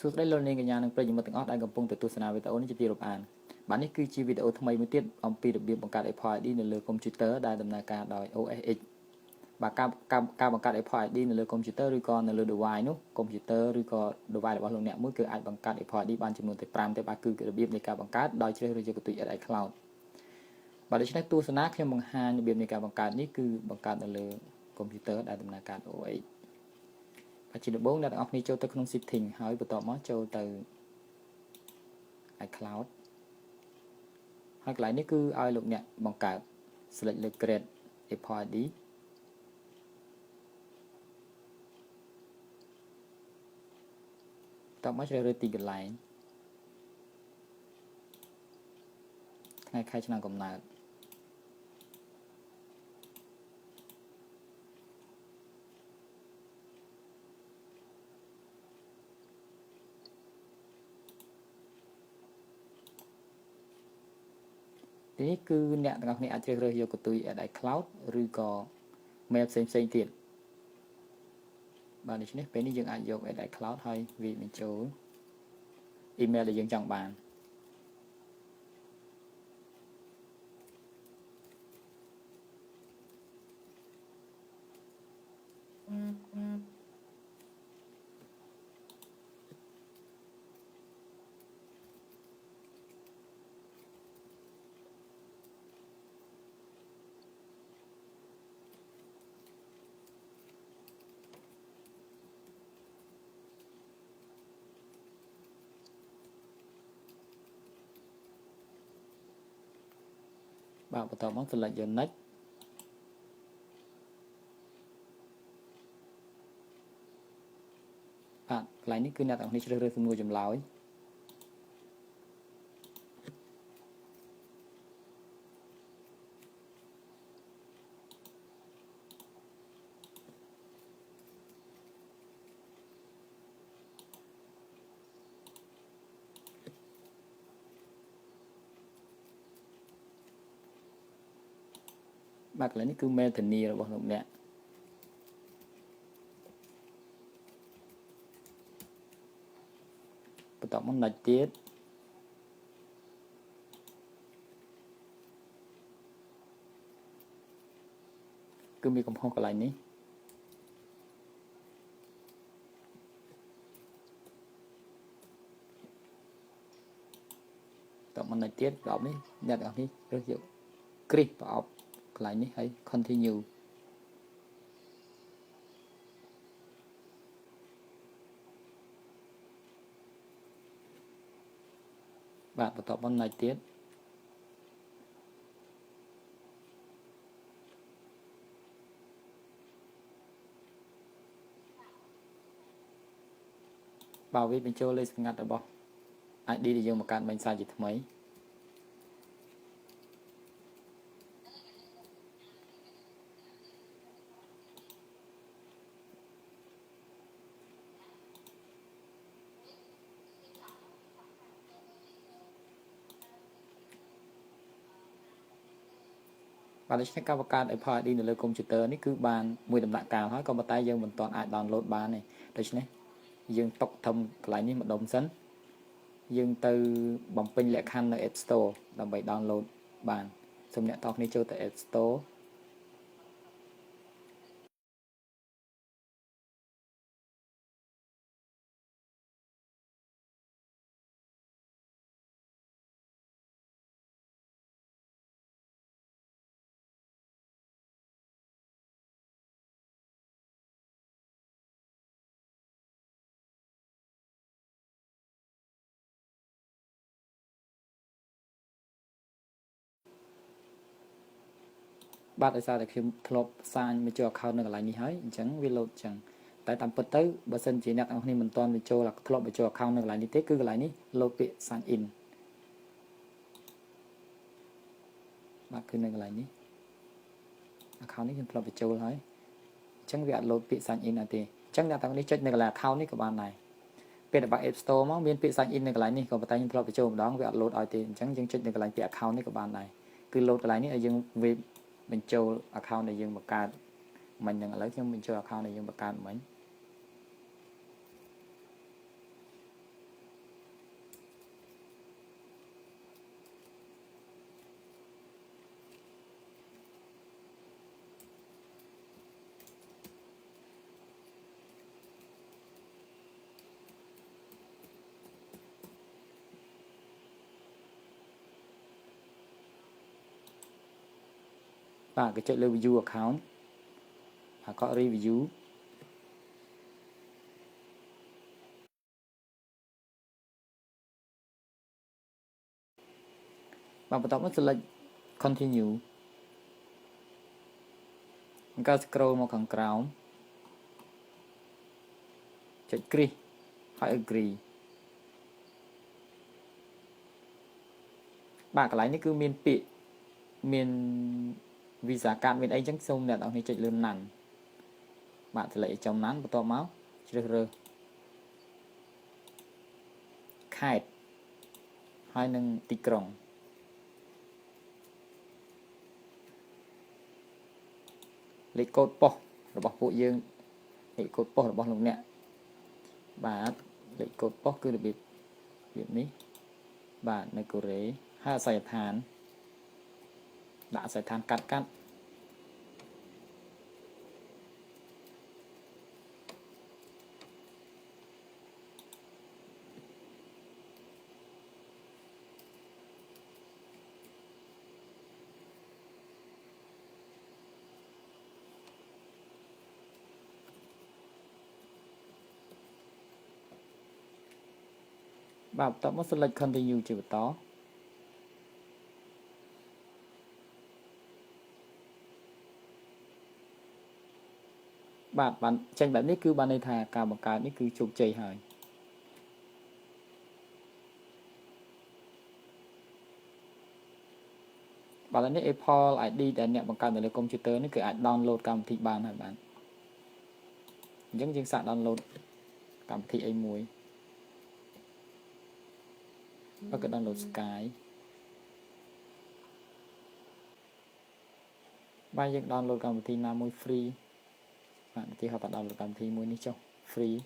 សួស្តីលោកនាងកញ្ញានិងប្រិយមិត្តទាំងអស់ដែលកំពុងទស្សនាវីដេអូនេះជាទីរាប់អានបាទនេះគឺជាវីដេអូថ្មីមួយទៀតអំពីរបៀបបង្កើត Apple ID នៅលើកុំព្យូទ័រដែលដំណើរការដោយ OS X បាទការបង្កើត Apple ID នៅលើកុំព្យូទ័រឬក៏នៅលើ device នោះកុំព្យូទ័រឬក៏ device របស់លោកអ្នកមួយគឺអាចបង្កើត Apple ID បានចំនួនតែ5ទេបាទគឺរបៀបនៃការបង្កើតដោយជ្រើសរើសយកកន្ទុយ Edit Cloud បាទដូច្នេះទស្សនាខ្ញុំបង្ហាញរបៀបនៃការបង្កើតនេះគឺបង្កើតនៅលើកុំព្យូទ័រដែលដំណើរការ OS ជាដំបូងអ្នកទាំងអស់គ្នាចូលទៅក្នុង setting ហើយបន្ទាប់មកចូលទៅ iCloud ហើយកន្លែងនេះគឺឲ្យលោកអ្នកបង្កើត select លើ create Apple ID បន្ទាប់មកជ្រើសរើសទីកន្លែងថ្ងៃខែឆ្នាំកំណើតទីនេះគឺអ្នកទាំងអស់គ្នាអាចជ្រើសរើសយកកន្ទុយ Edit Cloud ឬក៏ mail ផ្សេងទៀតបាទដូច្នេះពេលនេះយើងអាចយក Edit Cloud ហើយវាបញ្ចូល email ដែលយើងចង់បានបាទបន្ទាប់មក select យក next បាទកន្លែងនេះគឺអ្នកទាំងអស់គ្នាជ្រើសរើសសំណួរចម្លើយបាទកន្លែងនេះគឺ mail ធានារបស់លោកអ្នកបន្ទាប់មក next ទៀតគឺមានកំហុសកន្លែងនេះតមកនៅទៀតប្រអប់នេះអ្នកទាំងអស់នេះរើសយកគ្រីសប្រអប់កន្លែងនេះហើយ continue បាទបន្ទាប់មកនៅទៀតបើវាបញ្ចូលលេខសម្ងាត់របស់ ID ដែលយើងបង្កើតមិញសារជាថ្មីបាទដូច្នេះការបង្កើត Apple ID នៅលើកុំព្យូទ័រនេះគឺបានមួយដំណាក់កាលហើយក៏ប៉ុន្តែយើងមិនទាន់អាច download បានទេដូច្នេះយើងទុកធំកន្លែងនេះម្ដុំសិនយើងទៅបំពេញលក្ខខណ្ឌនៅ App Store ដើម្បី download បានសូមអ្នកទាំងអស់គ្នាចូលទៅ App Storeបាទដោយសារតែខ្ញុំធ្លាប់សាញមកចូល account នៅកន្លែងនេះហើយអញ្ចឹងវា load អញ្ចឹងតែតាមពិតទៅបើសិនជាអ្នកទាំងអស់គ្នាមិនទាន់បញ្ចូលធ្លាប់បញ្ចូល account នៅកន្លែងនេះទេគឺកន្លែងនេះ load ពាក្យ sign in បាទគឺនៅកន្លែងនេះ account នេះខ្ញុំធ្លាប់បញ្ចូលហើយអញ្ចឹងវាអត់ load ពាក្យ sign in អត់ទេអញ្ចឹងអ្នកទាំងអស់គ្នាចុចនៅកន្លែង account នេះក៏បានដែរពេលដែលបើក App Store មកមានពាក្យ sign in នៅកន្លែងនេះក៏ប៉ុន្តែខ្ញុំធ្លាប់បញ្ចូលម្ដងវាអត់ load ឲ្យទេអញ្ចឹងយើងចុចនៅកន្លែងពាក្យ account នេះក៏បានដែរគឺ load កន្លែងនេះឲ្យយើងវាបញ្ចូល account ដែលយើងបង្កើតមិញហ្នឹងឥឡូវខ្ញុំបញ្ចូល account ដែលយើងបង្កើតមិញ បាទក៏ចុចលើ view account ហើយក៏ review បាទបន្ទាប់មក select continue អង្គការ scroll មកខាងក្រោមចុច crease ហើយ agree បាទកន្លែងនេះគឺមានពាក្យមាន visa card មានអីចឹងសូមអ្នកនរគ្នាចុចលើ none បាទselect ឲ្យចំ none បន្ទាប់មកជ្រើសរើសខេត្តហើយនឹងទីក្រុងលេខកូដប៉ុស្តិ៍របស់ពួកយើងលេខកូដប៉ុស្តិ៍របស់លោកអ្នកបាទលេខកូដប៉ុស្តិ៍គឺរបៀបនេះបាទនៅកូរ៉េហើយអាសយដ្ឋានដាក់អាសយដ្ឋានកាត់បាទបន្ទាប់មក select continue ជាបន្តបាទបានចេញបែបនេះគឺបានន័យថាការបង្កើតនេះគឺជោគជ័យហើយបាទនេះ Apple ID ដែលអ្នកបង្កើតនៅលើកុំព្យូទ័រនេះគឺអាច download កម្មវិធីបានហើយបាទអញ្ចឹងយើងសាក download កម្មវិធីអីមួយបើក៏ download Sky បាទយើង download កម្មវិធីណាមួយ free បាទទីហៅថា download កម្មវិធីមួយនេះចុះ free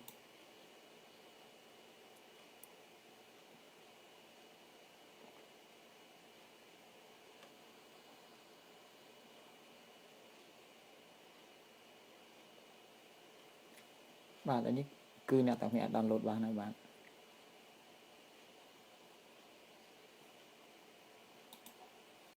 បាទอันนี้គឺអ្នកទាំងគ្នាអាច download បានហើយបាទ